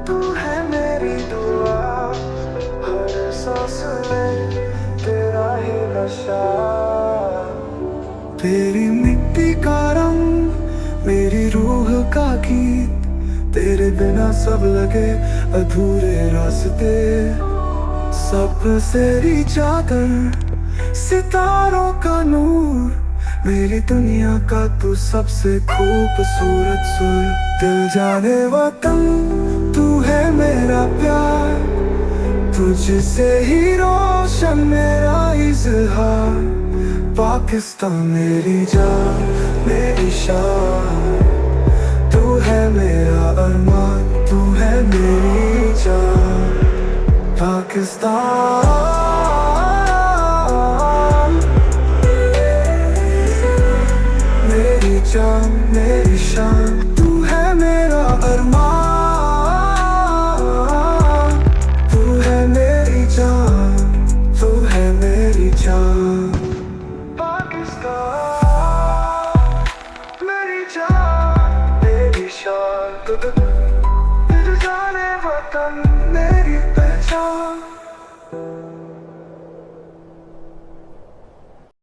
तू है मेरी दुआ, हर सांस में तेरा ही नशा। तेरी मिट्टी का रंग, मेरी रूह का गीत, तेरे बिना सब लगे अधूरे रास्ते। सपन तेरी चादर, सितारों का नूर, मेरी दुनिया का तू सबसे खूबसूरत सुर। दिल जाने वतन तू है मेरा प्यार, तुझसे ही रोशन मेरा इज़हार। पाकिस्तान मेरी जान, मेरी शान, तू है मेरा अरमान, तू है मेरी जान। पाकिस्तान मेरी जान, मेरी शान, तू है मेरा अरमान, तू है मेरी जान, तू है मेरी जान। पाकिस्तान मेरी जान, मेरी शान, तू जाने वतन मेरी पहचान।